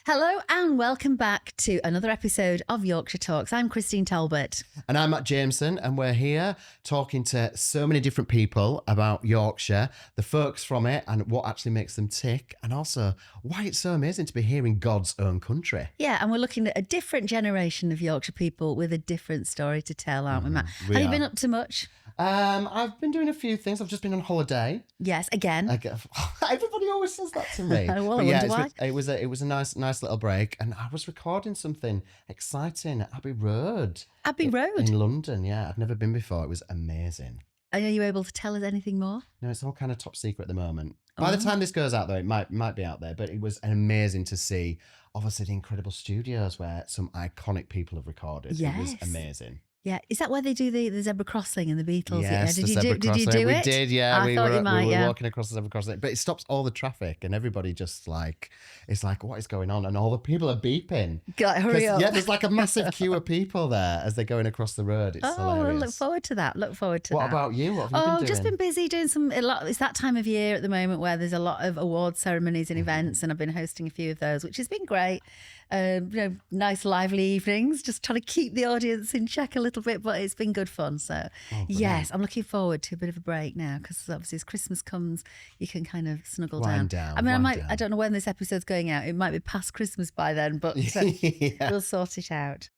Hello and welcome back to another episode of Yorkshire Talks. I'm Christine Talbot. And I'm Matt Jameson, and we're here talking to so many different people about Yorkshire, the folks from it, and what actually makes them tick, and also why it's so amazing to be here in God's own country. Yeah, and we're looking at a different generation of Yorkshire people with a different story to tell, aren't we, Matt? Have you been up to much? I've been doing a few things. I've just been on holiday. Yes, again. Everybody always says that to me. Well, But I wonder why. it was a nice little break, and I was recording something exciting at Abbey Road. Abbey Road? In London, yeah. I'd never been before. It was amazing. Are you able to tell us anything more? No, it's all kind of top secret at the moment. By the time this goes out, though, it might be out there. But it was amazing to see, obviously, the incredible studios where some iconic people have recorded. Yes. It was amazing. Yeah, is that where they do the zebra crossing and the Beatles? Yes, Did the you zebra do crossing. it? We did, yeah. I thought you might, we were walking across the zebra crossing, but it stops all the traffic, and everybody just it's like, what is going on? And all the people are beeping. God, hurry up. Yeah, there's like a massive queue of people there as they're going across the road. It's hilarious. Well, look forward to that. What about you? What have you been doing? Just been busy doing a lot. It's that time of year at the moment where there's a lot of award ceremonies and events, and I've been hosting a few of those, which has been great. Nice lively evenings, just trying to keep the audience in check a little bit, but it's been good fun. So yes, I'm looking forward to a bit of a break now, because obviously as Christmas comes, you can kind of snuggle down. I mean, I don't know when this episode's going out. It might be past Christmas by then, but we'll sort it out.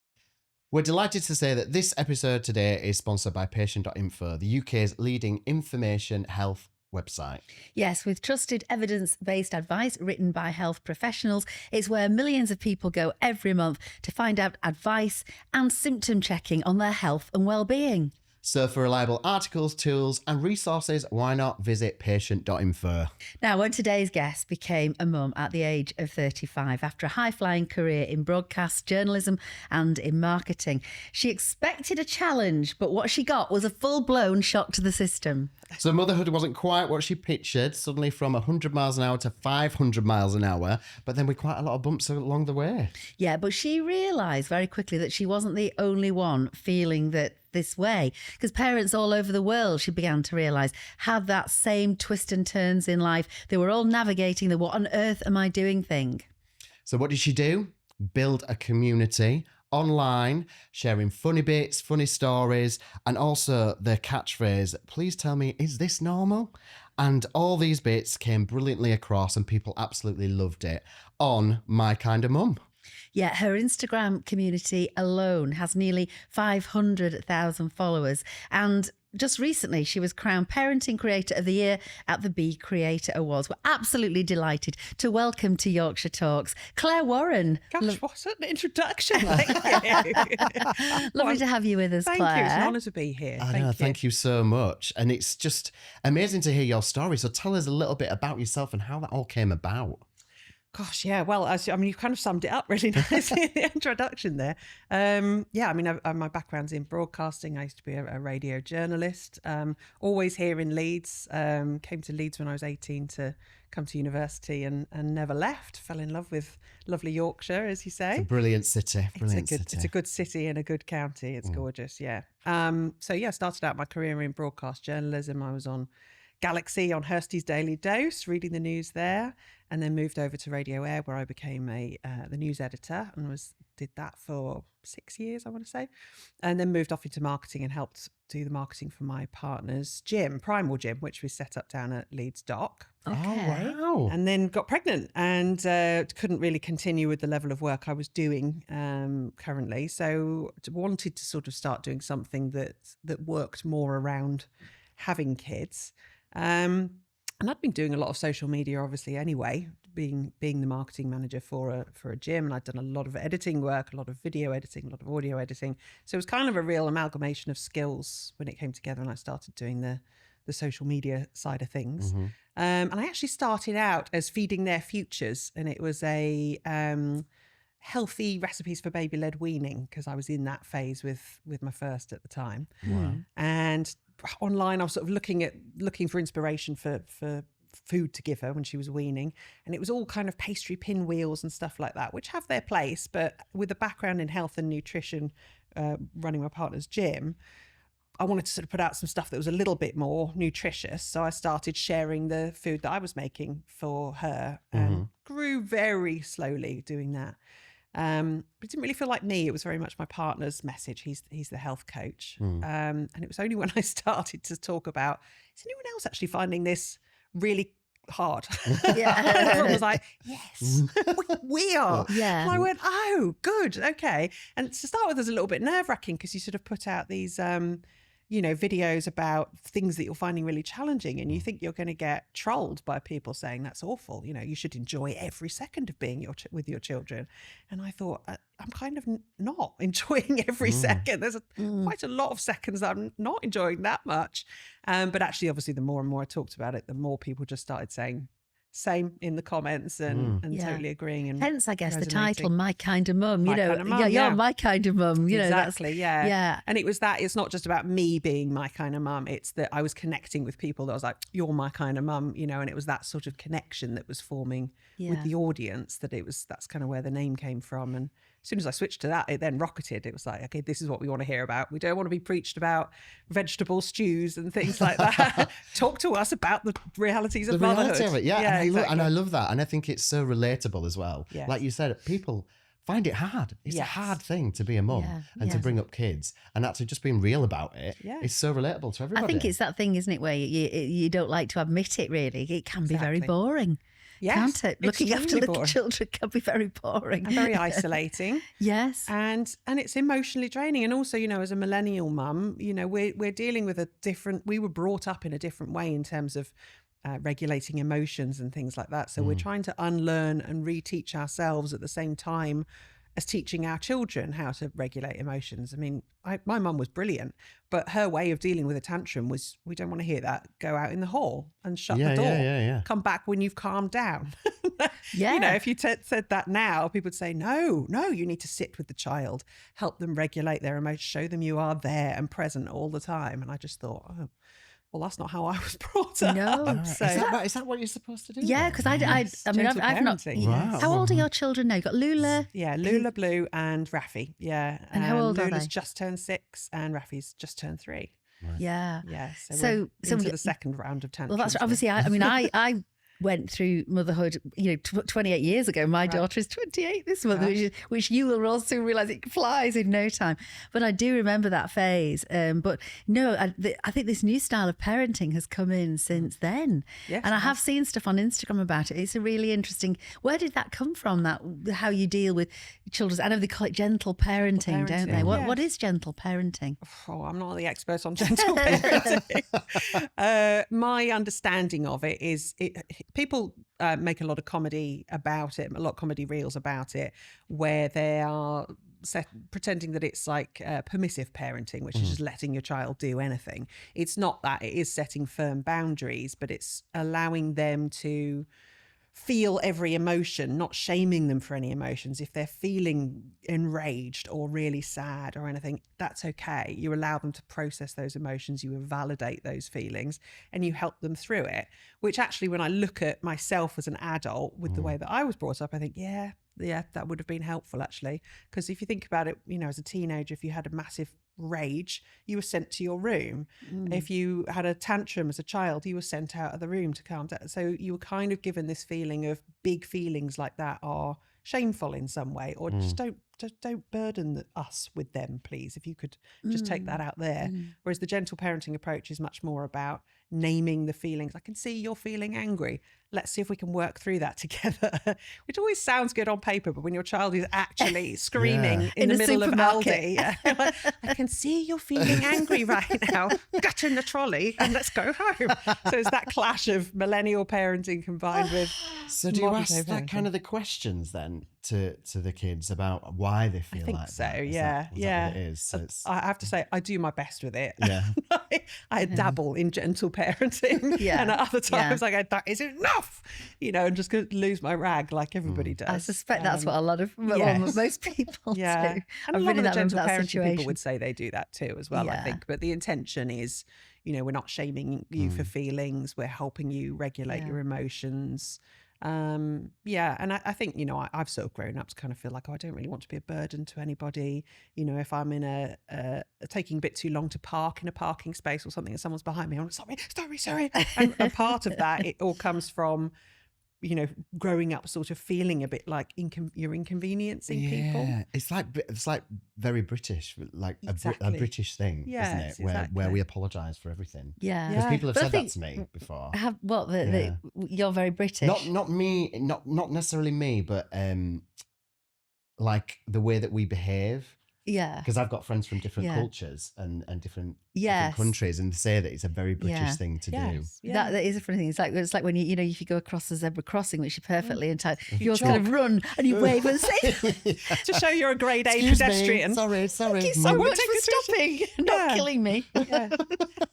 We're delighted to say that this episode today is sponsored by Patient.info, the UK's leading information health website. Yes, with trusted evidence-based advice written by health professionals, it's where millions of people go every month to find out advice and symptom checking on their health and well-being. So for reliable articles, tools and resources, why not visit patient.info? Now, when today's guest became a mum at the age of 35 after a high-flying career in broadcast journalism and in marketing, she expected a challenge, but what she got was a full-blown shock to the system. So motherhood wasn't quite what she pictured, suddenly from 100 miles an hour to 500 miles an hour, but then with quite a lot of bumps along the way. Yeah, but she realised very quickly that she wasn't the only one feeling this way, because parents all over the world, she began to realise, had that same twist and turns in life. They were all navigating the what on earth am I doing thing. So what did she do? Build a community online, sharing funny bits, funny stories, and also the catchphrase, please tell me, is this normal? And all these bits came brilliantly across, and people absolutely loved it on My Kind of Mum. Yeah, her Instagram community alone has nearly 500,000 followers. And just recently, she was crowned Parenting Creator of the Year at the Be Creator Awards. We're absolutely delighted to welcome to Yorkshire Talks, Claire Warren. Gosh, what an introduction. Thank you. Lovely to have you with us, Claire. Thank you. It's an honour to be here. Thank you so much. And it's just amazing to hear your story. So tell us a little bit about yourself and how that all came about. Gosh, yeah. Well, you've kind of summed it up really nicely in the introduction there. My background's in broadcasting. I used to be a radio journalist, always here in Leeds. Came to Leeds when I was 18 to come to university and never left. Fell in love with lovely Yorkshire, as you say. It's a brilliant city. It's a good city and a good county. It's gorgeous, yeah. Started out my career in broadcast journalism. I was on Galaxy on Hursty's Daily Dose, reading the news there, and then moved over to Radio Air, where I became the news editor and did that for 6 years, I want to say, and then moved off into marketing and helped do the marketing for my partner's gym, Primal Gym, which we set up down at Leeds Dock. Okay. Oh, wow. And then got pregnant and couldn't really continue with the level of work I was doing currently, so wanted to sort of start doing something that worked more around having kids. And I'd been doing a lot of social media, obviously, anyway, being the marketing manager for a gym, and I'd done a lot of editing work, a lot of video editing, a lot of audio editing. So it was kind of a real amalgamation of skills when it came together, and I started doing the social media side of things. Mm-hmm. And I actually started out as Feeding Their Futures, and it was a healthy recipes for baby-led weaning, because I was in that phase with my first at the time. Wow. And online I was sort of looking for inspiration for food to give her when she was weaning, and it was all kind of pastry pinwheels and stuff like that, which have their place, but with a background in health and nutrition, running my partner's gym, I wanted to sort of put out some stuff that was a little bit more nutritious. So I started sharing the food that I was making for her and grew very slowly doing that. But it didn't really feel like me. It was very much my partner's message. He's the health coach. And it was only when I started to talk about, is anyone else actually finding this really hard? Yeah. Everyone was like, yes, we are. Yeah. And I went, oh, good. Okay. And to start with, it was a little bit nerve wracking because you sort of put out these, videos about things that you're finding really challenging, and you think you're going to get trolled by people saying that's awful. You should enjoy every second of being with your children. And I thought, I'm kind of not enjoying every second. There's quite a lot of seconds that I'm not enjoying that much. But actually, obviously, the more and more I talked about it, the more people just started saying same in the comments and totally agreeing. And hence, I guess, the resonating. title, My Kind of Mum. My Kind of Mum, You're my kind of mum. Exactly, yeah. Yeah. And it was that, it's not just about me being my kind of mum, it's that I was connecting with people that I was like, you're my kind of mum, and it was that sort of connection that was forming with the audience, that's kind of where the name came from. And as soon as I switched to that, it then rocketed. It was like, okay, this is what we want to hear about. We don't want to be preached about vegetable stews and things like that. Talk to us about the realities of motherhood. Reality of it, yeah. Exactly. I love that. And I think it's so relatable as well. Yes. Like you said, people find it hard. It's a hard thing to be a mum and to bring up kids, and actually just being real about it is so relatable to everybody. I think it's that thing, isn't it, where you don't like to admit it, really. It can be very boring. Yes, can't it? Looking after extremely little boring. children can be very boring and very isolating. Yes. And it's emotionally draining. And also, as a millennial mum, we're dealing with we were brought up in a different way in terms of regulating emotions and things like that. So we're trying to unlearn and reteach ourselves at the same time as teaching our children how to regulate emotions. I mean, my mum was brilliant, but her way of dealing with a tantrum was, we don't want to hear that. Go out in the hall and shut the door. Yeah. Come back when you've calmed down. Yeah. If you said that now, people would say, no, you need to sit with the child, help them regulate their emotions, show them you are there and present all the time. And I just thought, oh, well, that's not how I was brought up. No. So, Is that what you're supposed to do? Yeah, because I mean, gentle I've not. parenting. Wow. How old are your children now? You've got Lula. Yeah, Lula, Blue and Rafi. Yeah. And how old are Lula's they? just turned 6 and Rafi's just turned 3. Yeah. Yeah. So we're into the second round of tantrums. Well, that's obviously. I went through motherhood, 28 years ago. My daughter is 28 this month, which you will also realise it flies in no time. But I do remember that phase. But no, I think this new style of parenting has come in since then. Yes, and I have seen stuff on Instagram about it. It's a really interesting. Where did that come from? That how you deal with children? I know they call it gentle parenting, don't they? What is gentle parenting? Oh, I'm not the expert on gentle parenting. My understanding of it is people make a lot of comedy about it, a lot of comedy reels about it, where they are pretending that it's like permissive parenting, which is just letting your child do anything. It's not that. It is setting firm boundaries, but it's allowing them to feel every emotion, not shaming them for any emotions. If they're feeling enraged or really sad or anything, that's okay. You allow them to process those emotions, you validate those feelings, and you help them through it. Which actually, when I look at myself as an adult with the way that I was brought up, I think, yeah, that would have been helpful actually. Because if you think about it, as a teenager, if you had a massive rage, you were sent to your room. If you had a tantrum as a child, you were sent out of the room to calm down. So you were kind of given this feeling of big feelings like that are shameful in some way, or just don't burden us with them, please. If you could just take that out there. Whereas the gentle parenting approach is much more about naming the feelings. I can see you're feeling angry. Let's see if we can work through that together. Which always sounds good on paper, but when your child is actually screaming in the middle of Aldi, I can see you're feeling angry right now. Get in the trolley and let's go home. So it's that clash of millennial parenting combined with So do you modern ask day that parenting. kind of the questions then to the kids about why they feel I think like so, that? Is yeah. that what it is? So it's, I have to say, I do my best with it. Yeah. I dabble in gentle parenting. Yeah. And at other times Yeah. I go, that is enough, and just going to lose my rag like everybody does. I suspect that's what a lot of yes. most people Yeah. do. And I've a been lot in of the that gentle parenting situation. people would say they do that too as well, I Yeah. think. But the intention is, we're not shaming you for feelings. We're helping you regulate your emotions. Yeah, and I think, I've sort of grown up to kind of feel like, oh, I don't really want to be a burden to anybody. If I'm in taking a bit too long to park in a parking space or something and someone's behind me, I'm like, sorry. And a part of that, it all comes from, growing up sort of feeling a bit like you're inconveniencing people. Yeah, it's like very British, like a Exactly. British thing, isn't Yes, it? Where exactly. we apologise for everything. Yeah. Because people have But I said that think- to me before. You're very British. Not me, not necessarily me, but like the way that we behave. Yeah. Because I've got friends from different Yeah. cultures and different Yes. countries, and they say that it's a very British Yeah. thing to do. Yes, yeah. That is a funny thing. It's like when if you go across the zebra crossing, which you're perfectly entitled, You you're going to jog. run and you wave and say, To show you're a grade A Excuse me, pedestrian. sorry. "Thank you so I won't much take for a picture." stopping, and not Yeah. killing me." Yeah.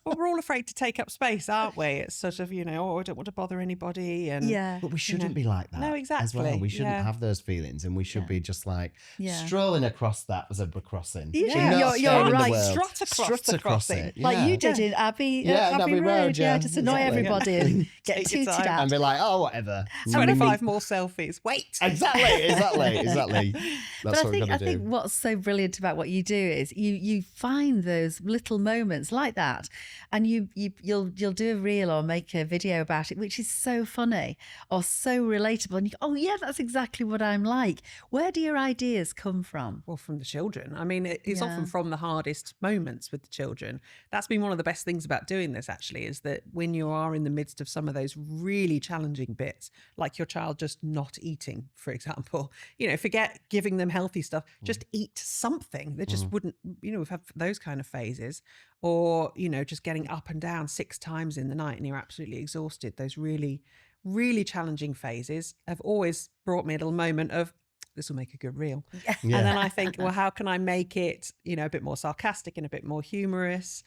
Well, we're all afraid to take up space, aren't we? It's sort of, oh, I don't want to bother anybody. And Yeah. But we shouldn't be like that. No, As well, exactly, we shouldn't yeah. have those feelings, and we should Yeah. be just like Yeah. strolling across that zebra crossing. Yeah, Not you're scaring the right. world. Strut across the crossing. Like yeah. you did in Abbey, Yeah, in Abbey Abbey Road. Road, Yeah, yeah, just annoy exactly. everybody and get Take your tooted time. at. And be like, oh, whatever. 25 more selfies. Wait. Exactly. But That's I what think we're gonna do. what's so brilliant about what you do is you find those little moments like that, and you'll do a reel or make a video about it, which is so funny or so relatable, and you go, oh yeah, that's exactly what I'm like. Where do your ideas come from? Well, from the children. I mean, it's Yeah. often from the hardest moments with the children. That's been one of the best things about doing this, actually, is that when you are in the midst of some of those really challenging bits, like your child just not eating, for example, forget giving them healthy stuff, just eat something. They just wouldn't, we've had those kind of phases. Or, just getting up and down 6 times in the night and you're absolutely exhausted. Those really, really challenging phases have always brought me a little moment of, this will make a good reel. Yeah. And then I think, well, how can I make it, a bit more sarcastic and a bit more humorous?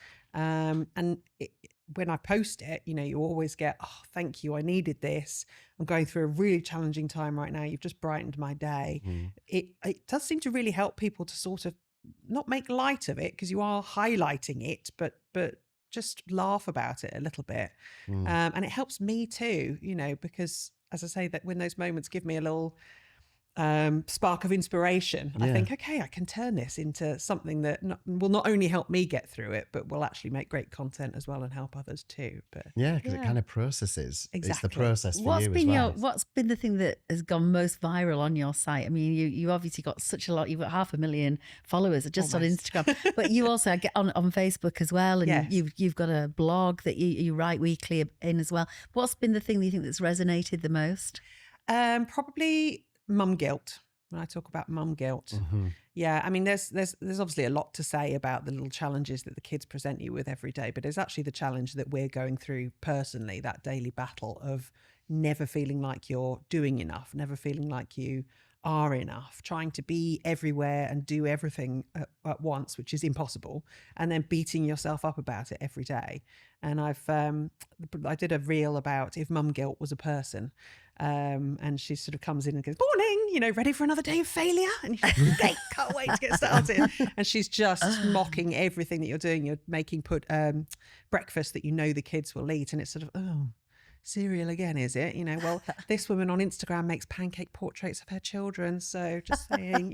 When I post it, you always get, oh, thank you, I needed this. I'm going through a really challenging time right now. You've just brightened my day. It does seem to really help people to sort of not make light of it, because you are highlighting it, but just laugh about it a little bit. And it helps me too, because as I say, that when those moments give me a little spark of inspiration, I think, okay, I can turn this into something that will not only help me get through it, but will actually make great content as well and help others too. But Yeah, because it kind of processes. It's the Exactly. process for you as well. What's been the thing that has gone most viral on your site? I mean, you obviously got such a lot. You've got 500,000 followers just on Almost. Instagram, but you also get on Facebook as well, and Yes. you've got a blog that you write weekly in as well. What's been the thing that you think that's resonated the most? probably mum guilt. When I talk about mum guilt, yeah, I mean, there's obviously a lot to say about the little challenges that the kids present you with every day, but it's actually the challenge that we're going through personally, that daily battle of never feeling like you're doing enough, never feeling like you are enough, trying to be everywhere and do everything at once, which is impossible, and then beating yourself up about it every day. And I did a reel about if mum guilt was a person. And she sort of comes in and goes, morning, ready for another day of failure? And you're like, great, can't wait to get started. And she's just mocking everything that you're doing. You're making breakfast that the kids will eat. And it's sort of, oh, cereal again, is it? Well, this woman on Instagram makes pancake portraits of her children. So just saying,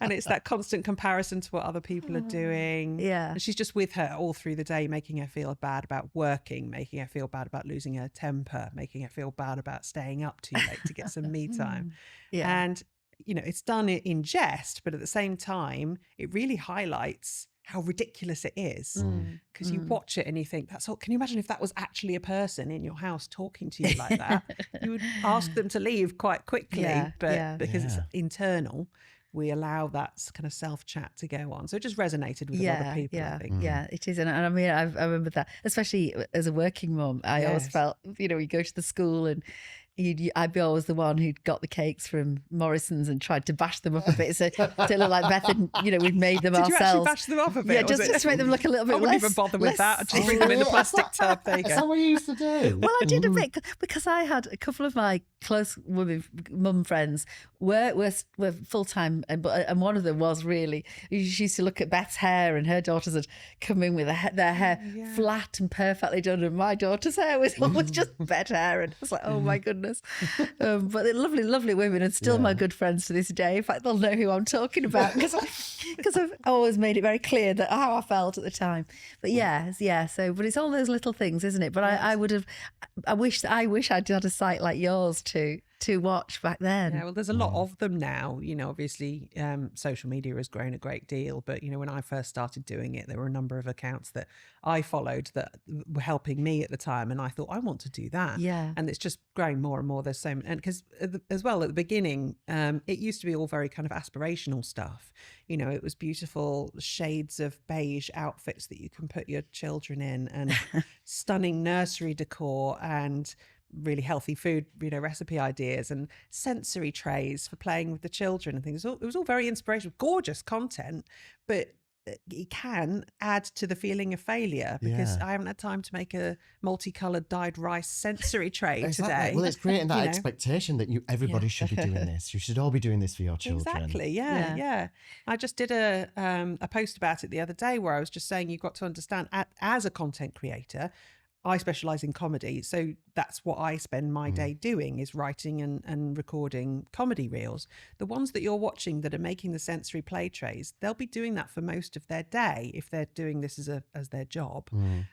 and it's that constant comparison to what other people are doing. Yeah. And she's just with her all through the day, making her feel bad about working, making her feel bad about losing her temper, making her feel bad about staying up too late to get some me time. Yeah. And, it's done in jest, but at the same time, it really highlights how ridiculous it is, because you watch it and you think, that's all. Can you imagine if that was actually a person in your house talking to you like that? You would ask them to leave quite quickly, but because it's internal, we allow that kind of self-chat to go on. So it just resonated with a lot of people, I think. Yeah, it is. And I mean, I remember that, especially as a working mum, I always Yes. felt, you go to the school and I'd be always the one who'd got the cakes from Morrison's and tried to bash them up a bit. So to look like Beth and, we'd made them Did you actually ourselves. bash them up a bit? Yeah, Was just to make them look a little bit I wouldn't less. even bother with that. I'd just less- bring them in a plastic tub. There you Is that go. what you used to do? Well, I did a bit because I had a couple of my close mum friends were full time, and one of them was really. She used to look at Beth's hair, and her daughters had come in with their hair flat and perfectly done, and my daughter's hair was always just bed hair, and I was like, oh my goodness. ridiculous. But they're lovely, lovely women and still my good friends to this day. In fact, they'll know who I'm talking about because I've always made it very clear that how I felt at the time. But so, but it's all those little things, isn't it? But I wish I'd had a site like yours to watch back then. Yeah, well, there's a lot of them now. Obviously, social media has grown a great deal. But, when I first started doing it, there were a number of accounts that I followed that were helping me at the time. And I thought, I want to do that. Yeah. And it's just growing more and more. There's so many. And because as well, at the beginning, it used to be all very kind of aspirational stuff. It was beautiful shades of beige outfits that you can put your children in and stunning nursery decor and really healthy food, recipe ideas and sensory trays for playing with the children and things. It was all very inspirational, gorgeous content, but it can add to the feeling of failure because I haven't had time to make a multicolored dyed rice sensory tray today. Well, it's creating that expectation that everybody should be doing this. You should all be doing this for your children. Exactly. Yeah. I just did a post about it the other day where I was just saying you've got to understand as a content creator, I specialize in comedy. So that's what I spend my day doing is writing and recording comedy reels. The ones that you're watching that are making the sensory play trays, they'll be doing that for most of their day if they're doing this as their job.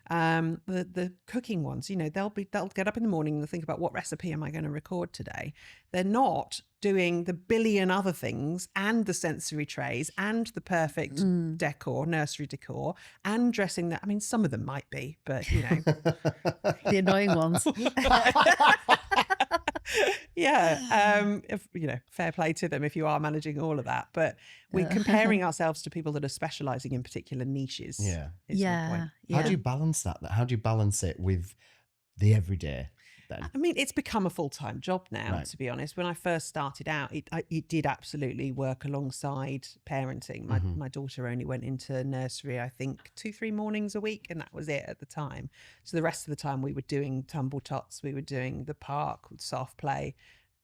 The cooking ones, they'll get up in the morning and think about what recipe am I going to record today. They're not doing the billion other things and the sensory trays and the perfect nursery decor and dressing that. I mean, some of them might be, but the annoying ones. Fair play to them if you are managing all of that. But we're comparing ourselves to people that are specializing in particular niches. How do you balance that? How do you balance it with the everyday? Then? I mean, it's become a full-time job now, to be honest. When I first started out, it did absolutely work alongside parenting. My daughter only went into nursery, I think, 2-3 mornings a week, and that was it at the time. So the rest of the time we were doing tumble tots, we were doing the park, soft play,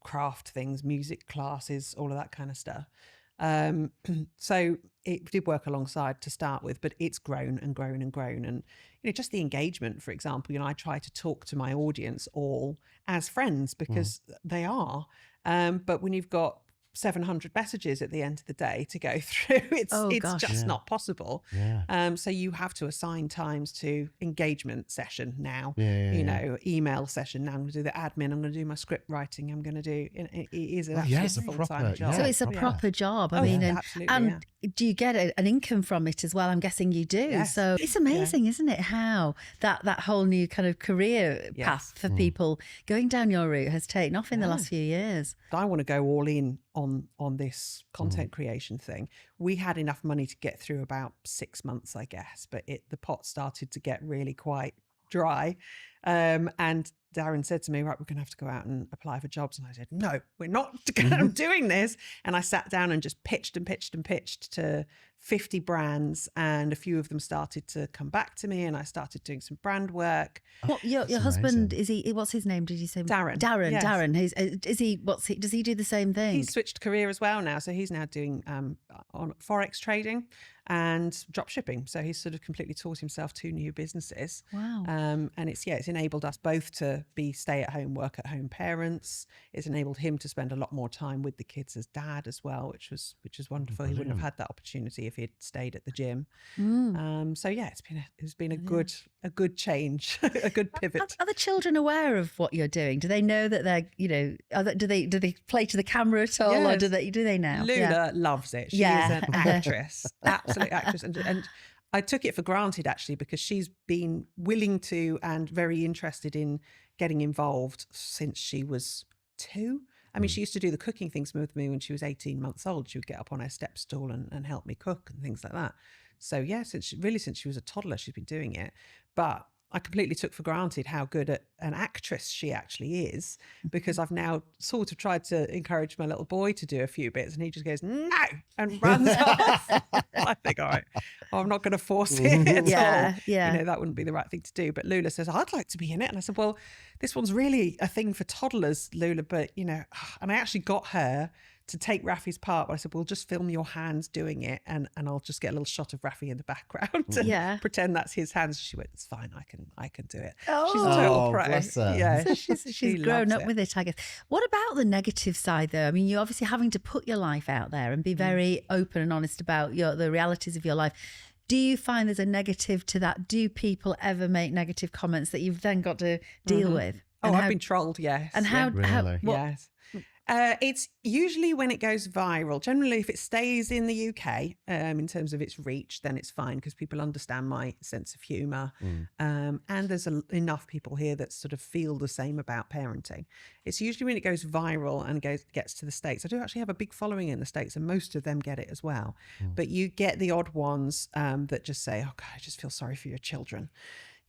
craft things, music classes, all of that kind of stuff. So it did work alongside to start with, but it's grown and grown and grown. And, just the engagement, for example, I try to talk to my audience all as friends because they are. But when you've got 700 messages at the end of the day to go through, it's just not possible. So you have to assign times to engagement session now, email session. Now I'm going to do the admin. I'm going to do my script writing. I'm going to do, it is a full-time job. So it's a proper job. I mean, and do you get an income from it as well? I'm guessing you do. Yes. So it's amazing, isn't it? How that whole new kind of career path for people going down your route has taken off in the last few years. I want to go all in on this content creation thing. We had enough money to get through about 6 months, I guess, but the pot started to get really quite dry. And Darren said to me, right, we're going to have to go out and apply for jobs. And I said, no, we're not doing this. And I sat down and just pitched to 50 brands, and a few of them started to come back to me, and I started doing some brand work. What, your husband, is he, what's his name? Did you say? Darren. Yes. Darren. Does he do the same thing? He's switched career as well now. So he's now doing on Forex trading and drop shipping. So he's sort of completely taught himself 2 new businesses. Wow. And it's enabled us both to be stay-at-home, work-at-home parents. It's enabled him to spend a lot more time with the kids as dad as well, which was wonderful. He wouldn't have had that opportunity if he'd stayed at the gym. So it's been a good change, a good pivot. Are the children aware of what you're doing? Do they know that they're do they play to the camera at all, or do they know? Lula loves it. She is an actress, absolute actress, and I took it for granted actually because she's been willing to and very interested in getting involved since she was 2. I mean, she used to do the cooking things with me when she was 18 months old. She would get up on her step stool and help me cook and things like that. So since she was a toddler, she's been doing it. But I completely took for granted how good an actress she actually is, because I've now sort of tried to encourage my little boy to do a few bits, and he just goes, no, and runs off. I think, all right, I'm not going to force it at all. That wouldn't be the right thing to do. But Lula says, I'd like to be in it. And I said, well, this one's really a thing for toddlers, Lula, but, and I actually got her to take Rafi's part. But I said, "We'll just film your hands doing it, and I'll just get a little shot of Rafi in the background and Yeah. pretend that's his hands." She went, "It's fine. I can do it." Oh. She's a total Oh, pro. bless her. Yeah, So she's grown loves up it. with it, I guess. What about the negative side, though? I mean, you're obviously having to put your life out there and be very open and honest about the realities of your life. Do you find there's a negative to that? Do people ever make negative comments that you've then got to deal with? Oh, And I've how- been trolled. Yes. And how? Really? What, Yes. It's usually when it goes viral. Generally, if it stays in the UK in terms of its reach, then it's fine because people understand my sense of humour. And there's enough people here that sort of feel the same about parenting. It's usually when it goes viral and gets to the States. I do actually have a big following in the States, and most of them get it as well. But you get the odd ones that just say, "Oh God, I just feel sorry for your children."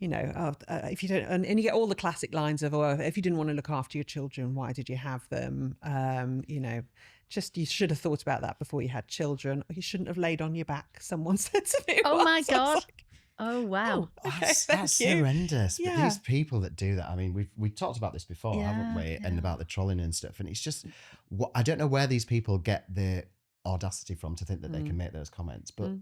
You know, if you don't, and you get all the classic lines of, "Oh, if you didn't want to look after your children, why did you have them?" You know, just you should have thought about that before you had children. Or you shouldn't have laid on your back. Someone said to me. Oh my once. I was God. like, Oh, wow. okay, That's thank you. horrendous. But Yeah. these people that do that, I mean, we've talked about this before, haven't we? Yeah, And yeah. about the trolling and stuff. And it's just, I don't know where these people get the audacity from to think that they can make those comments. But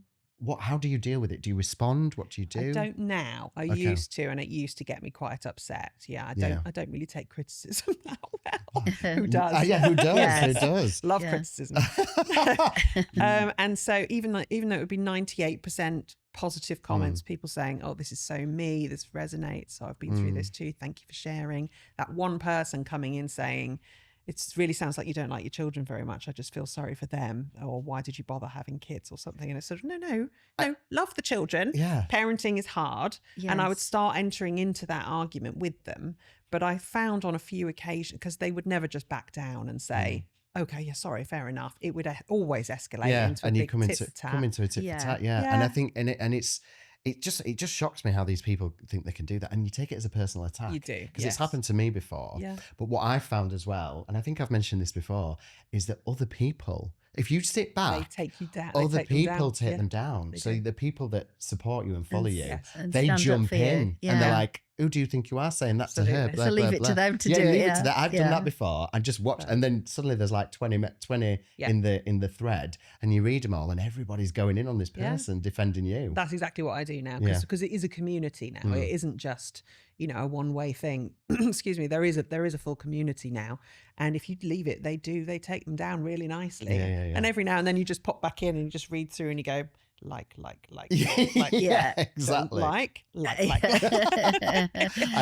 how do you deal with it? Do you respond? What do you do? I don't now. I Okay. used to, and it used to get me quite upset. Yeah, I don't really take criticism that well. Who does? Yeah, who does? Yes. Who does? Love Yeah. criticism. And so even though it would be 98% positive comments, people saying, "Oh, this is so me, this resonates, so I've been through this too, thank you for sharing." That one person coming in saying, "It really sounds like you don't like your children very much. I just feel sorry for them," or "Why did you bother having kids?" or something. And it's sort of, no, love the children. Yeah. Parenting is hard. And I would Yes. start entering into that argument with them. But I found on a few occasions, because they would never just back down and say, "Okay, yeah, sorry, fair enough." It would always escalate into a and you big come into tit-for-tat. a tit for Yeah. tat, yeah. And I think it just shocks me how these people think they can do that, and you take it as a personal attack. You do, because yes. it's happened to me before. Yeah. But what I found as well, and I think I've mentioned this before, is that other people, if you sit They back, take you down. They other take them people down. take Yeah. them down. they So do. the people that support you and follow you, yes. And they stand up jump for you. in and Yeah. they're like, "Who do you think you are saying that to her?" Absolutely. Blah, So leave blah, it to blah. them to yeah, do it, leave yeah. to that. I've done Yeah. that before. I just watched, and then suddenly there's like 20 Yeah. in the thread, and you read them all, and everybody's going in on this Yeah. person defending you. That's exactly what I do now, Yeah. because it is a community now. It isn't just, a one-way thing. Excuse me. There is a full community now, and if you leave it, they take them down really nicely. Yeah, yeah, yeah. And every now and then you just pop back in and you just read through and you go like, yeah, don't exactly. like. I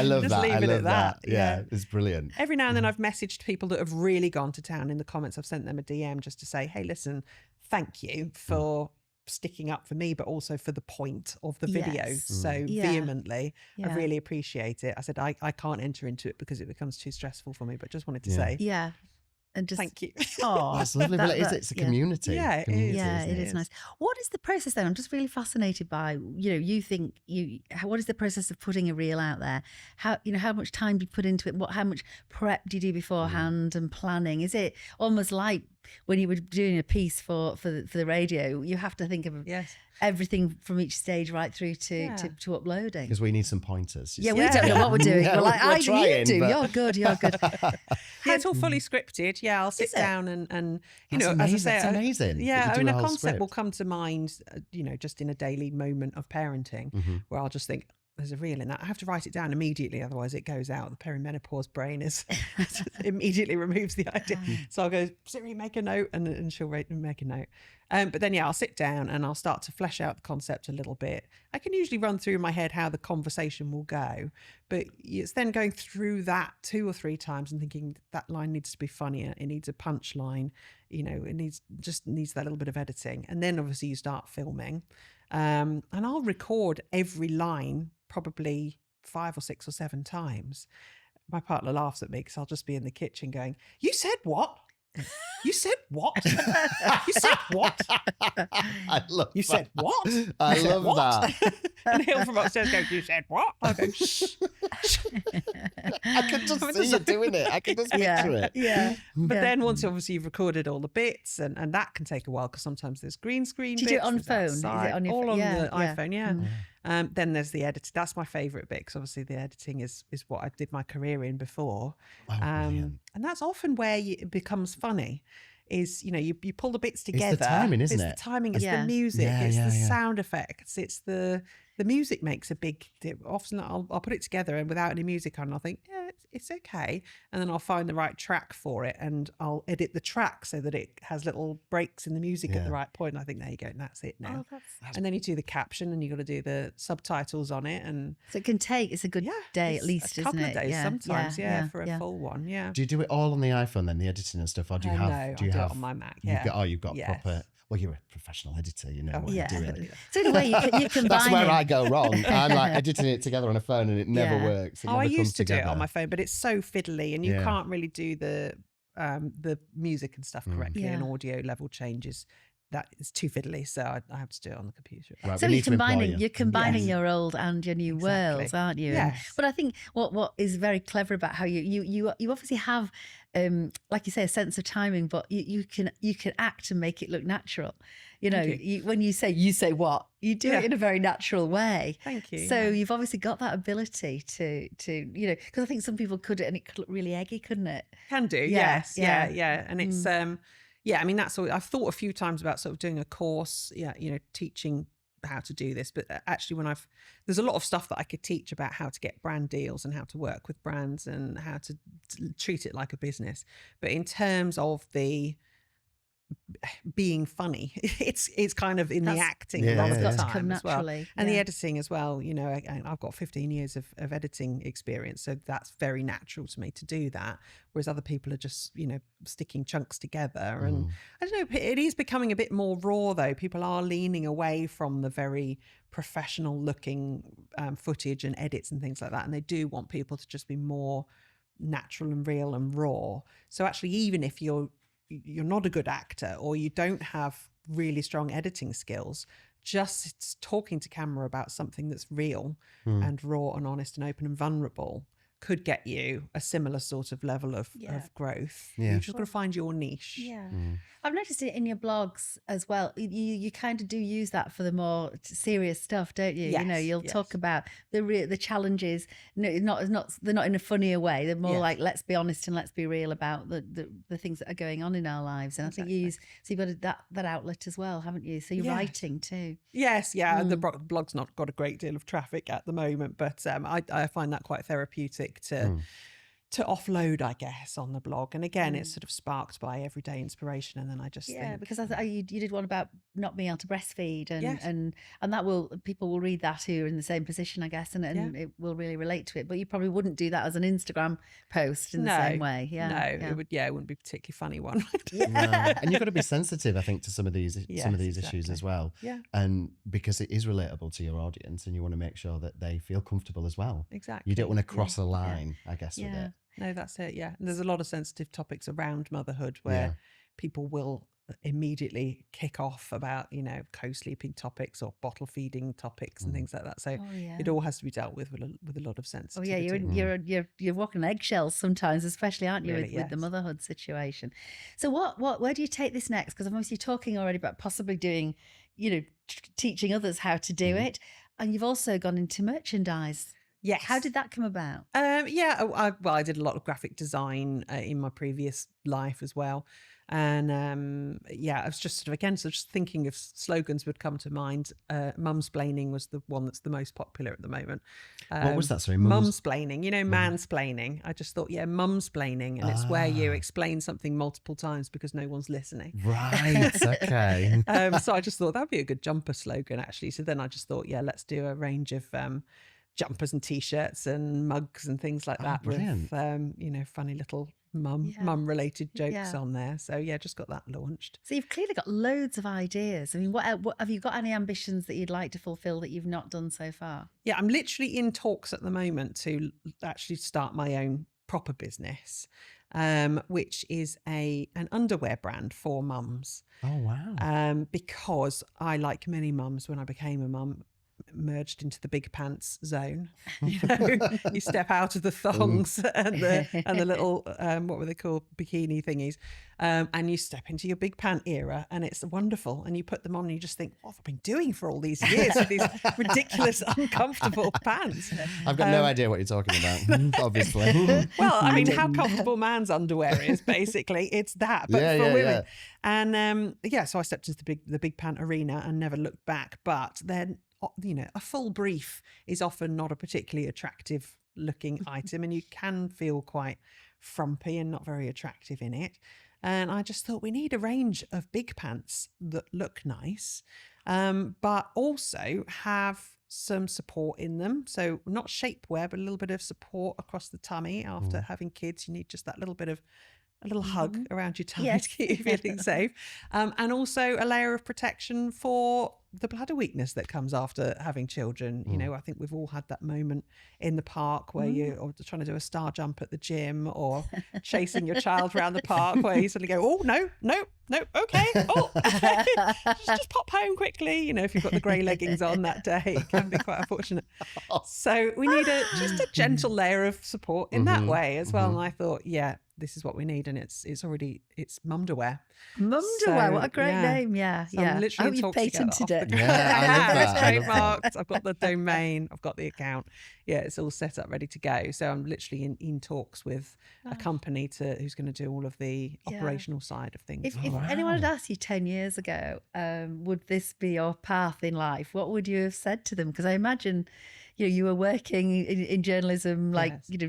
love Just that. leave I it love at that. that. Yeah, it's brilliant. Every now and then I've messaged people that have really gone to town in the comments. I've sent them a DM just to say, "Hey, listen, thank you for sticking up for me, but also for the point of the video Yes. so Yeah. vehemently. I Yeah. really appreciate it." I said, I can't enter into it because it becomes too stressful for me, but just wanted to Yeah. say Yeah. And just thank you. Oh, That's lovely. Well, it's a community. Yeah, it Community, is. Yeah, isn't it is nice. What is the process then? I'm just really fascinated by, what is the process of putting a reel out there? How much time do you put into it? How much prep do you do beforehand and planning? Is it almost like when you were doing a piece for the radio, you have to think of Yes. everything from each stage right through to uploading? Because we need some pointers. you Yeah, see. we don't know what we're doing. Yeah, we're like, we're I do, you trying, do. but- You're good. Yeah, it's all fully scripted. Yeah, I'll sit Is it? down and That's as I amazing. say, That's amazing that Yeah, you I do mean, a a whole concept will script. come to mind, just in a daily moment of parenting, where I'll just think, "There's a reel in that." I have to write it down immediately, otherwise it goes out. The perimenopause brain is immediately removes the idea. So I'll go, "Siri, make a note," and she'll make a note. But then, I'll sit down and I'll start to flesh out the concept a little bit. I can usually run through in my head how the conversation will go, but it's then going through that 2 or 3 times and thinking that line needs to be funnier. It needs a punchline. It needs that little bit of editing. And then obviously you start filming. And I'll record every line probably 5 or 6 or 7 times. My partner laughs at me because I'll just be in the kitchen going, "You said what? You said what? You said what? I love You said that. what? I You said love what?" that. And he'll from upstairs go, "You said what?" I go, "Shh." I can just see you doing it. I can just picture it. Yeah. But Yeah. then once obviously you've recorded all the bits, and that can take a while because sometimes there's green screen Do you do it bits, on there's phone? Is it outside, on your all pho- on yeah, the yeah. iPhone, yeah. Then there's the editing. That's my favourite bit because obviously the editing is what I did my career in before. Oh, brilliant. And that's often where it becomes funny, is, you pull the bits together. It's the timing, isn't It's it? the timing, it's Yeah. the music, Yeah, it's yeah, the yeah. sound effects, it's the music makes a big often I'll put it together and without any music on, I'll think, yeah, it's okay. And then I'll find the right track for it and I'll edit the track so that it has little breaks in the music at the Yeah. right point. And I think, there you go, and that's it now. Oh, And then you do the caption and you got to do the subtitles on it. And so it can take, it's a good day at it's least, a isn't couple it? of days sometimes, for a yeah. full one. Yeah. Do you do it all on the iPhone then, the editing and stuff, or do you have? No, do you I do have it on my Mac. You've got Yes. proper. Well, you're a professional editor, you know what Yeah. you're doing. So in a way, you combine That's where it. I go wrong. I'm like editing it together on a phone, and it never Yeah. works. It I never comes used to do it together. on my phone, but it's so fiddly, and you Yeah. can't really do the music and stuff correctly, and Yeah. audio level changes. That is too fiddly, so I have to do it on the computer. Right, So we you're need to employ combining, you. you're combining Yes. your old and your new Exactly. worlds, aren't you? And- Yes. but I think what is very clever about how you obviously have, like you say, a sense of timing, but you can act and make it look natural. You know, Thank when you say what, you do it in a very natural way. Thank you. So you've obviously got that ability to because I think some people could, and it could look really eggy, couldn't it? Can do, Yeah, yes, yeah. yeah. And it's I mean, that's all I've thought a few times about, sort of doing a course, teaching how to do this. But actually, there's a lot of stuff that I could teach about how to get brand deals and how to work with brands and how to treat it like a business. But in terms of the being funny, it's kind of in the acting a lot of the Got to come time as well. naturally. And the yeah. editing as well, I've got 15 years of editing experience, so that's very natural to me to do that. Whereas other people are just, sticking chunks together. And I don't know, it is becoming a bit more raw though. People are leaning away from the very professional looking footage and edits and things like that. And they do want people to just be more natural and real and raw. So actually, even if you're not a good actor or you don't have really strong editing skills, just talking to camera about something that's real and raw and honest and open and vulnerable could get you a similar sort of level of growth. Yeah. You've just got to find your niche. Yeah. I've noticed it in your blogs as well. You kind of do use that for the more serious stuff, don't you? Yes, You'll yes. talk about the challenges. No, they're not in a funnier way. They're more Yes. like, let's be honest and let's be real about the things that are going on in our lives. And I think you've got that outlet as well, haven't you? So you're Yes. writing too. Yes, yeah. The blog's not got a great deal of traffic at the moment, but I find that quite therapeutic to offload, I guess, on the blog. And again, it's sort of sparked by everyday inspiration. And then I just think, because you did one about not being able to breastfeed, and Yes. and that people will read that who are in the same position, I guess, and it will really relate to it. But you probably wouldn't do that as an Instagram post in the same way. it wouldn't be a particularly funny one. No. And you've got to be sensitive, I think, to some of these issues exactly. as well. Yeah. And because it is relatable to your audience, and you want to make sure that they feel comfortable as well. Exactly. You don't want to cross a line, I guess, with it. No, that's it. Yeah. And there's a lot of sensitive topics around motherhood where people will immediately kick off about, co-sleeping topics or bottle feeding topics and things like that. So it all has to be dealt with a lot of Oh sensitivity. yeah, you're walking on eggshells sometimes, especially, aren't you, Really, with the yes. motherhood situation. So where do you take this next? Because I'm obviously talking already about possibly doing, teaching others how to do it, and you've also gone into merchandise. Yes. How did that come about? I did a lot of graphic design in my previous life as well. And I was just just thinking of slogans would come to mind. Mumsplaining was the one that's the most popular at the moment. What was that? Sorry, mumsplaining, mansplaining. I just thought, mumsplaining. And it's where you explain something multiple times because no one's listening. Right, okay. So I just thought that'd be a good jumper slogan, actually. So then I just thought, let's do a range of jumpers and t-shirts and mugs and things like that brilliant. with funny little mum related jokes on there. So just got that launched. So you've clearly got loads of ideas. I mean, what have you got any ambitions that you'd like to fulfill that you've not done so far? Yeah, I'm literally in talks at the moment to actually start my own proper business, which is an underwear brand for mums. Oh wow. Because I, like many mums when I became a mum, merged into the big pants zone. You step out of the thongs and the little what were they called, bikini thingies, and you step into your big pant era, and it's wonderful. And you put them on and you just think, what have I been doing for all these years with these ridiculous uncomfortable pants? I've got no idea what you're talking about. Obviously. Well, I mean, how comfortable man's underwear is, basically, it's that, but for women. And so I stepped into the big pant arena and never looked back. But then, a full brief is often not a particularly attractive looking item, and you can feel quite frumpy and not very attractive in it. And I just thought, we need a range of big pants that look nice, but also have some support in them. So not shapewear, but a little bit of support across the tummy. After having kids, you need just that little bit of a little hug around your tummy to keep you feeling safe. And also a layer of protection for the bladder weakness that comes after having children. I think we've all had that moment in the park where you're trying to do a star jump at the gym, or chasing your child around the park, where you suddenly go, oh, no, okay, oh, okay. just pop home quickly. If you've got the grey leggings on that day, it can be quite unfortunate. So we need just a gentle layer of support in that way as well. And I thought, this is what we need, and it's mumderwear. Mumderwear, what a great name! Yeah, so I'm literally I hope you patented it. Yeah, I love that. It's trademarked. I've got the domain. I've got the account. Yeah, it's all set up, ready to go. So I'm literally in talks with a company who's going to do all of the operational side of things. If anyone had asked you 10 years ago, would this be your path in life, what would you have said to them? Because I imagine, you were working in journalism,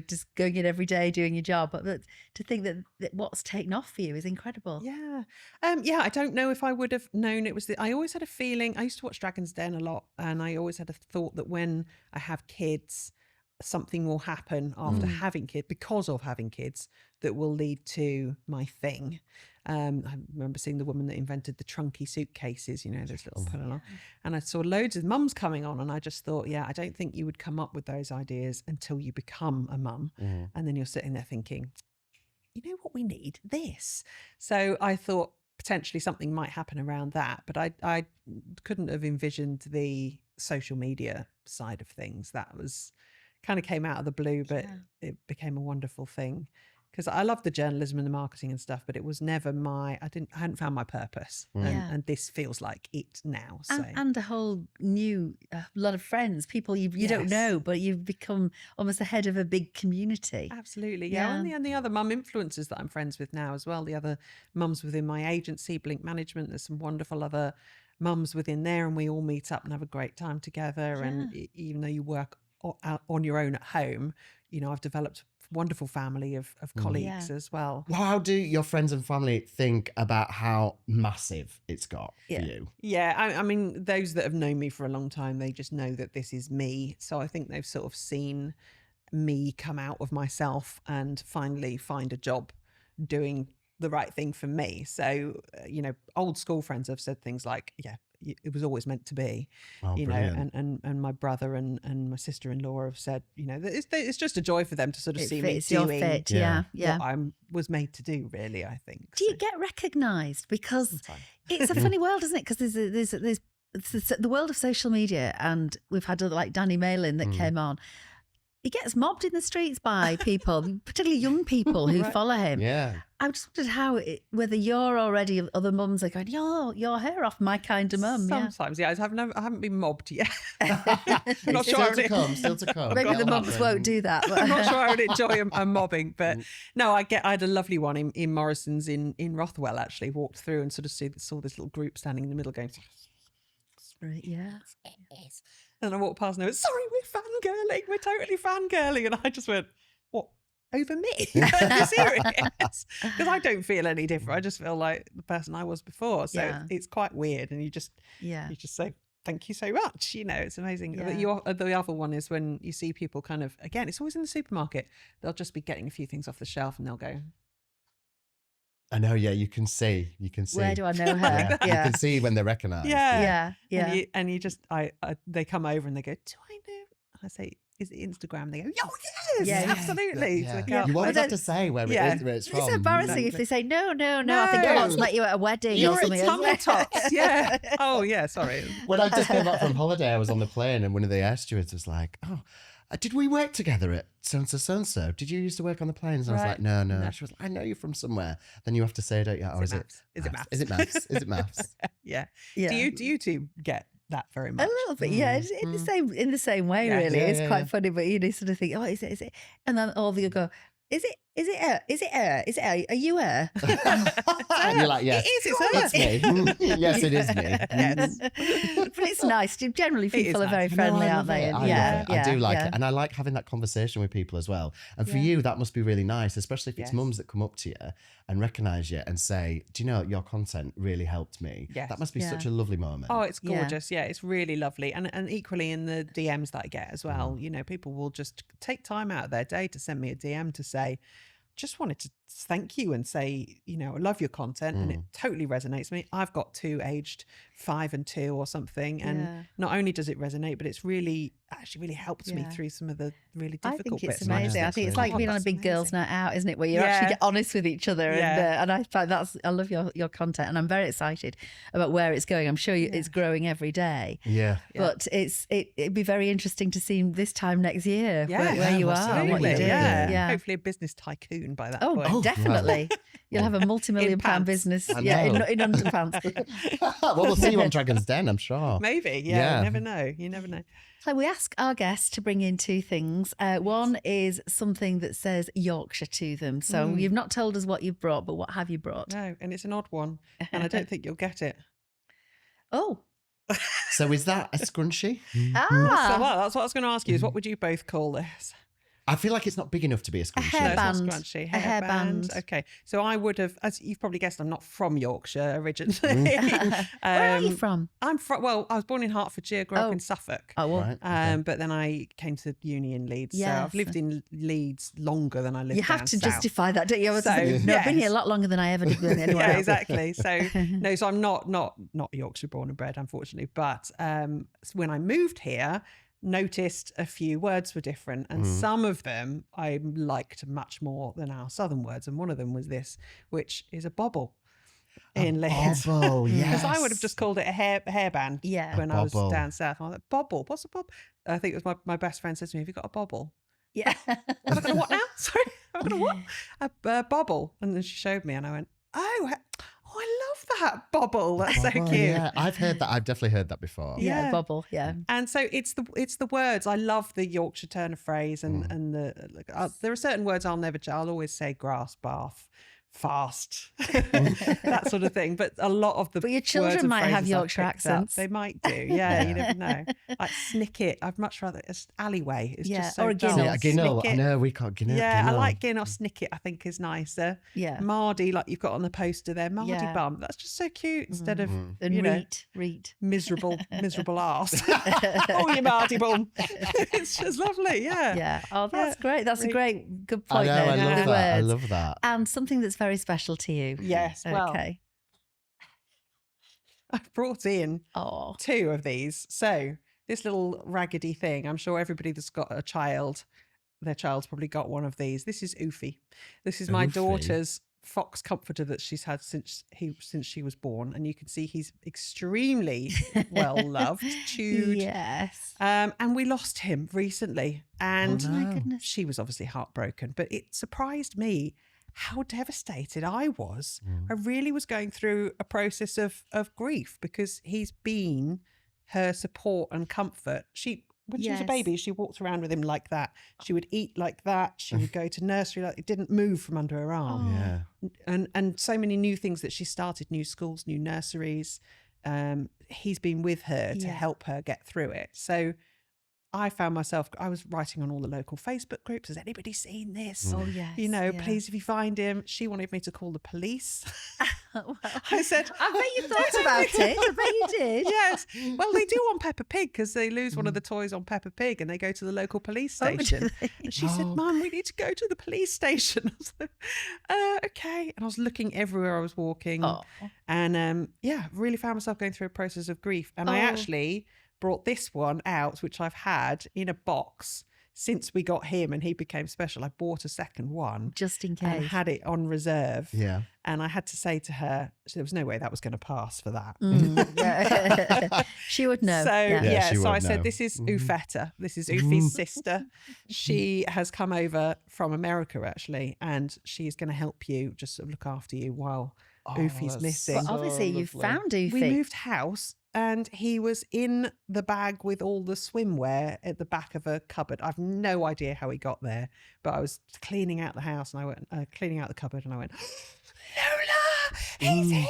just going in every day, doing your job. But to think that what's taken off for you is incredible. Yeah. I don't know if I would have known it was I always had a feeling. I used to watch Dragon's Den a lot, and I always had a thought that when I have kids, something will happen after having kids, because of having kids, that will lead to my thing. I remember seeing the woman that invented the trunky suitcases, those little put along. And I saw loads of mums coming on, and I just thought, I don't think you would come up with those ideas until you become a mum. And then you're sitting there thinking, you know what we need? This. So I thought potentially something might happen around that, but I couldn't have envisioned the social media side of things. That was kind of came out of the blue, but it became a wonderful thing. Because I love the journalism and the marketing and stuff, but it was never I hadn't found my purpose. And this feels like it now. So. And a whole new, lot of friends, people you don't know, but you've become almost the head of a big community. Absolutely, yeah. And the other mum influencers that I'm friends with now as well, the other mums within my agency, Blink Management, there's some wonderful other mums within there, and we all meet up and have a great time together. And even though you work on your own at home, I've developed wonderful family of colleagues as well. How do your friends and family think about how massive it's got for you? Yeah, I mean, those that have known me for a long time, they just know that this is me. So I think they've sort of seen me come out of myself and finally find a job doing the right thing for me. So, old school friends have said things like, it was always meant to be, and my brother and my sister-in-law have said, that it's just a joy for them to sort of see me doing what I was made to do, really, I think. Do you get recognised? Because it's a funny world, isn't it? Because there's the world of social media, and we've had like Danny Malin that came on. He gets mobbed in the streets by people, particularly young people who follow him. Yeah. I just wondered whether you're already, other mums are going, you're her off my kind of mum. Sometimes, I haven't been mobbed yet. Not sure still to come. Maybe the mums won't do that. But. I'm not sure I would enjoy a mobbing, but no, I had a lovely one in Morrison's in Rothwell, actually, walked through and sort of saw this little group standing in the middle going, right, yeah. And I walked past and I went, sorry, we're totally fangirling. And I just went, what, over me? Are you serious? Because I don't feel any different. I just feel like the person I was before. So it's quite weird. And you just say, thank you so much. It's amazing. Yeah. The other one is when you see people kind of, again, it's always in the supermarket. They'll just be getting a few things off the shelf and they'll go, I know, you can see. Where do I know her? You can see when they're recognised. Yeah. And you just, they come over and they go, do I know? I say, is it Instagram? They go, oh, yes, Yeah. absolutely. So they can't You won't wait. have to say where Yeah. it's from. It's embarrassing if they say, no. I think No. I once met you at a wedding You're or at something. isn't Tumble it? Tots. Yeah. Oh, yeah, sorry. When I just came back from holiday, I was on the plane and one of the air stewards was like, oh, did we work together at so-and-so? Did you used to work on the planes? And I was Right. like, no. No. She was like, I know you from somewhere. Then you have to say, don't you? Oh, Is it maths? Is it maths? Is it maths? Yeah. Yeah. Do you two get that very A much? little bit, yeah. It's in the same way, Yeah. really. Yeah, It's yeah, quite yeah. funny, but you sort of think, oh, is it? And then all of you go, is it her? Are you her? And you're like, yes, It is, it's it's me. Yes, it is me. Yes. But it's nice. Generally, is people are nice. very No, friendly, I aren't love they? it. And I yeah, love it. I do like yeah. it. And I like having that conversation with people as well. And for Yeah. you, that must be really nice, especially if it's Yes. mums that come up to you and recognise you and say, do you know, your content really helped me. Yes. That must be Yeah. such a lovely moment. Oh, it's Yeah. gorgeous. Yeah, it's really lovely. And equally in the DMs that I get as well, you know, people will just take time out of their day to send me a DM to say, just wanted to thank you and say, you know, I love your content and it totally resonates with me. I've got two aged 5 and 2 or something. And Yeah. not only does it resonate, but it's really helped me Yeah. through some of the really I difficult think it's bits. of my amazing. life. I think it's really like being on a that's big girls' amazing. night out, isn't it? Where you Yeah. actually get honest with each other, Yeah. and I find I love your content, and I'm very excited about where it's going. I'm sure it's growing every day, Yeah. but it'd be very interesting to see this time next year Yeah. where you are and what you Absolutely, do. yeah. Hopefully a business tycoon by that point. Oh, definitely. You'll have a multi-million pound pants. business, I in know. underpants. Well, we'll see you on Dragon's Den, I'm sure. Maybe, Yeah. You never know. You never know. So we ask our guests to bring in 2 things. One is something that says Yorkshire to them. So you've not told us what you've brought, but what have you brought? No, and it's an odd one, and I don't think you'll get it. Oh, So is that a scrunchie? So, ah, well, that's what I was going to ask you: is what would you both call this? I feel like it's not big enough to be a scrunchie. hair No, it's band. not scrunchy. A hairband. Okay, so I would have, as you've probably guessed, I'm not from Yorkshire originally. Where are you from? I'm from. Well, I was born in Hertfordshire, grew up Oh. in Suffolk. Oh, well, Right. okay. But then I came to uni in Leeds. So Yes. I've lived in Leeds longer than I lived you have down to south. justify that, don't you? I was So, thinking, no, I've been yes. here a lot longer than I ever did with anyone Yeah, else. exactly. So no, so I'm not Yorkshire born and bred, unfortunately. But when I moved here, noticed a few words were different, and some of them I liked much more than our southern words. And one of them was this, which is a bobble in Leeds. Bobble, yes. Because I would have just called it a hairband Yeah. when I was Bobble. down south. I was like, bobble? What's a bobble? I think it was my best friend said to me, have you got a bobble? Yeah. I've got a what now? Sorry, I've got a what? A bobble. And then she showed me and I went, oh, I love that bobble. That's so Bobble, cute. Yeah, I've heard that. I've definitely heard that before. Yeah, Yeah. bubble. Yeah. And so it's the words. I love the Yorkshire turn of phrase, and there are certain words I'll never. I'll always say grass, bath, fast, that sort of thing. But a lot of the But your words children and might have phrases I've Yorkshire picked up, accents. They might do. Yeah, you never know. Like snick it. I'd much rather it's alleyway. It's Yeah, just so or a dull. Guinness. Yeah, Ginnell. Snick I it. know we can't Ginnell. Yeah, I Ginnell. like Gin or Snick It, I think is nicer. Yeah. Mardy, like you've got on the poster there, Mardy Yeah. bum. That's just so cute instead of And you know, reet. miserable arse. Oh, you Mardy bum. It's just lovely, yeah. Yeah. Oh, that's great. That's a great, good I point know. there. I love Good that. I words. love that. And something that's very special to you. Yes, well, Okay. I've brought in Oh. 2 of these. So this little raggedy thing, I'm sure everybody that's got a child, their child's probably got one of these. This is Oofy. This is my Oofy? daughter's fox comforter that she's had since she was born, and you can see he's extremely well loved, chewed. Yes. And we lost him recently, and Oh, My no. goodness. she was obviously heartbroken, but it surprised me how devastated I was. I really was going through a process of grief because he's been her support and comfort. When she was a Yes. baby, she walked around with him like that. She would eat like that. She would go to nursery like it didn't move from under her arm. Yeah. And so many new things that she started, new schools, new nurseries. He's been with her to Yeah. help her get through it. So I found myself, I was writing on all the local Facebook groups. Has anybody seen this? Oh, yes. You know, yeah. please, if you find him. She wanted me to call the police. Well, I said, I bet you thought about it. I bet you did. yes. Well, they do on Peppa Pig because they lose one of the toys on Peppa Pig and they go to the local police Oh, do station. they? And she said, Mum, we need to go to the police station. I was like, okay. And I was looking everywhere I was walking. Oh. And really found myself going through a process of grief. And I Oh. actually brought this one out, which I've had in a box since we got him and he became special, I bought a second one Just in and case. had it on reserve. Yeah. And I had to say to her, so there was no way that was going to pass for that. Yeah. She would know. So Yeah, she so would I said, know. this is Ufetta. This is Ufi's sister. She has come over from America actually, and she's going to help you, just sort of look after you while Ufi's that's missing. But obviously, you lovely. found Ufi. We moved house and he was in the bag with all the swimwear at the back of a cupboard. I've no idea how he got there, but I was cleaning out the house and I went, cleaning out the cupboard and I went, Lola, he's here.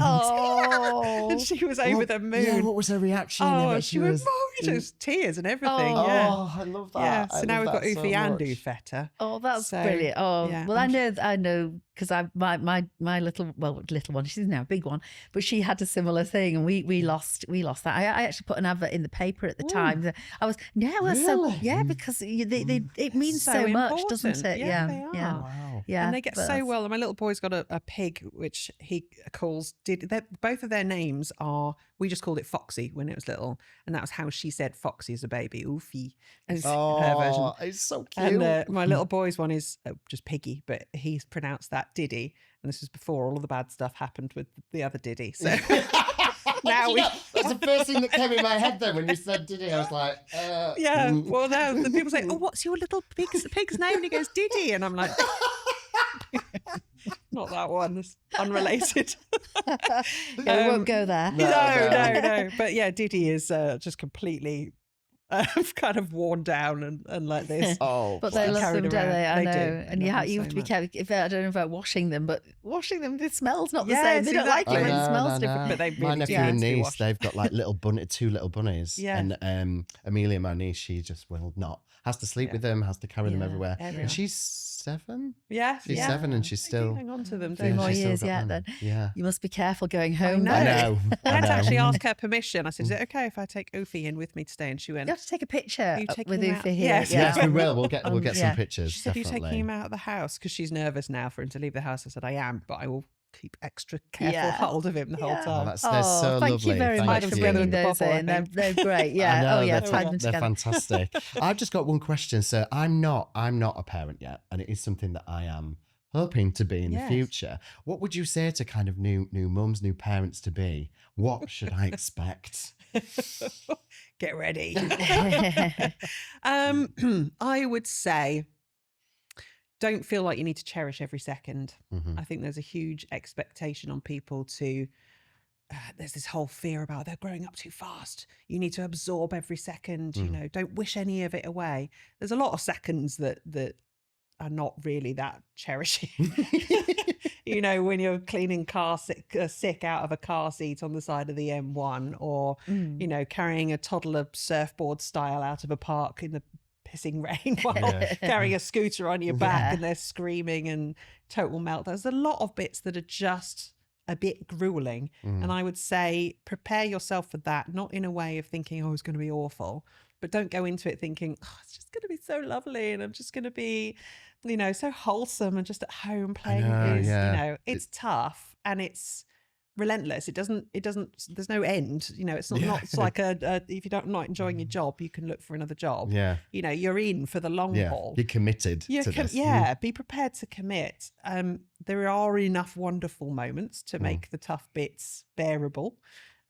Oh. And she was over the moon. Yeah, what was her reaction? Oh, she went, Mom, just tears and everything. Yeah. Oh, I love that. Yeah. I So now love we've got that so Ufi and much. Ufetta. Oh, that's So, brilliant. Oh, yeah, well, I'm I know, because my little one, she's now a big one, but she had a similar thing, and we lost that. I actually put an advert in the paper at the time. That I was, Really? because it means So so much, doesn't important. it? Yeah, they yeah, are. Wow. yeah. And they get but so well. And my little boy's got a pig, which he calls, both of their names are, we just called it Foxy when it was little. And that was how she said Foxy as a baby, Oofy, as her version. Oh, it's so cute. And my little boy's one is just Piggy, but he's pronounced that Diddy. And this was before all of the bad stuff happened with the other Diddy. So now that's the first thing that came in my head then when you said Diddy. I was like, yeah. Well, now the people say, "Oh, what's your little pig's name?" And he goes, "Diddy," and I'm like, "Not that one. It's unrelated." we won't go there. No. But yeah, Diddy is just completely kind of worn down and like this. Oh, But they Well, love carried them, don't around. they? I They know. do. And They you love have them to so be much. careful. If I don't know about washing them, but washing them, the smell's not the Yes, same. They don't like it when it exactly. smells different. But they my really nephew do and need to be niece, washed. they've got like two little bunnies. Yeah. And Amelia, my niece, she just will not. Has to sleep with them, has to carry them Yeah, everywhere. everywhere. And she's 7. Yeah, She's yeah. 7 and she's They do still. hang on to them. Three don't more they? she's still years got yet, them. then. Yeah. You must be careful going home. know. I though. know. I had to actually know. ask her permission. I said, "Is it okay if I take Ufi in with me today?" And she went, You have to take a picture You taking with him out? Ufa here. Yes. Yes, we will. We'll get Yeah. some pictures. She said, "Are you definitely. taking him out of the house?" Because she's nervous now for him to leave the house. I said, "I am, but I will keep extra careful Yeah. hold of him the whole Yeah. Oh, time." they're so thank lovely. you very Thank much them for you. together bringing with the those bubble, I in. think. They're great. I Yeah. know, Oh yeah, they're, tied them they're together. fantastic. I've just got one question. So I'm not a parent yet, and it is something that I am hoping to be in the Yes. future. What would you say to kind of new mums, new parents to be? What should I expect? Get ready. I would say, don't feel like you need to cherish every second. Mhm. I think there's a huge expectation on people to. There's this whole fear about they're growing up too fast. You need to absorb every second. You know, don't wish any of it away. There's a lot of seconds that are not really that cherishing. You know, when you're cleaning sick out of a car seat on the side of the M1, or you know, carrying a toddler surfboard style out of a park in the pissing rain while Yeah. carrying a scooter on your back Yeah. and they're screaming and total meltdown. There's a lot of bits that are just a bit grueling. And I would say prepare yourself for that, not in a way of thinking, oh, it's going to be awful, but don't go into it thinking, oh, it's just going to be so lovely and I'm just going to be, you know, so wholesome and just at home playing know, with his, yeah. you know, it's tough and it's relentless. It doesn't, there's no end, you know, it's not, Yeah. not it's like if you're not enjoying your job, you can look for another job. Yeah. You know, you're in for the long Yeah. haul. You're committed to this. Yeah, be prepared to commit. There are enough wonderful moments to make the tough bits bearable.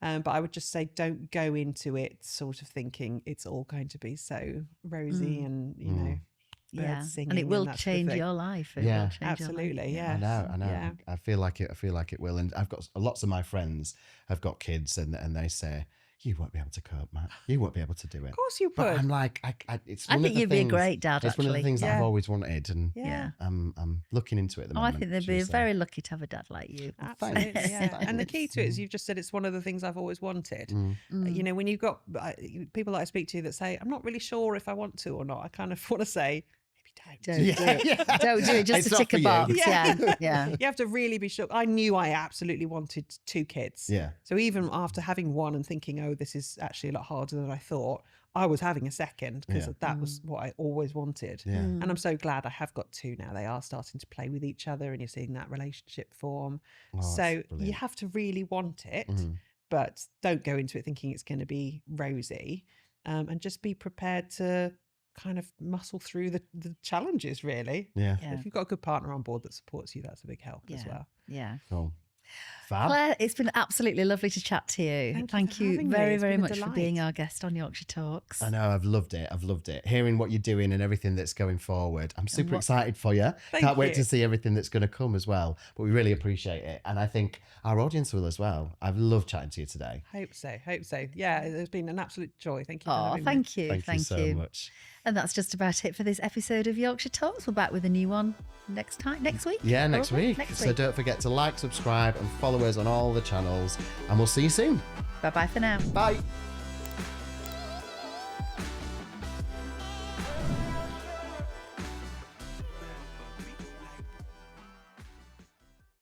But I would just say don't go into it sort of thinking it's all going to be so rosy and, you know, Yeah, birds singing. and it will that sort of change thing. your life. It Yeah. will change your life. Absolutely, Yeah. yeah. I know. Yeah. I feel like it will. And I've got lots of my friends have got kids, and they say, "You won't be able to cope, Matt. You won't be able to do it." Of course you But would. I'm like, it's. I one think of the you'd be a things- great dad, It's one of the actually. things that I've Yeah. always wanted, and Yeah. I'm looking into it at the Oh, I moment. think they'd shall be we say. very lucky to have a dad like you. Absolutely, Thanks. yeah. And the Thanks. key to it is you've just said it's one of the things I've always wanted. Mm. You know, when you've got people that I speak to that say, I'm not really sure if I want to or not, I kind of want to say, maybe don't. Don't Yeah, do it. yeah. Don't do it just It's to not tick for a you. box. Yeah. Yeah, yeah. You have to really be sure. I knew I absolutely wanted 2 kids. Yeah. So even after having one and thinking, oh, this is actually a lot harder than I thought, I was having a second because Yeah. that was what I always wanted. Yeah. And I'm so glad I have got 2 now. They are starting to play with each other and you're seeing that relationship form. Oh, that's So you brilliant. have to really want it, Mhm. but don't go into it thinking it's going to be rosy, and just be prepared to kind of muscle through the challenges, really. Yeah. Yeah. If you've got a good partner on board that supports you, that's a big help as well. Yeah. Cool. Fab. Claire, it's been absolutely lovely to chat to you. Thank you for having me. very, It's very been a much for being delight. our guest on Yorkshire Talks. I know, I've loved it. I've loved it. Hearing what you're doing and everything that's going forward. I'm super what- excited for you. Thank Can't wait you. to see everything that's going to come as well. But we really appreciate it. And I think our audience will as well. I've loved chatting to you today. Hope so. Yeah, it's been an absolute joy. Thank you for Oh, having me. thank you. Thank you so much. And that's just about it for this episode of Yorkshire Talks. We're back with a new one next week. Yeah, next Probably. week. Next So week. don't forget to like, subscribe, and follow us on all the channels. And we'll see you soon. Bye-bye for now. Bye.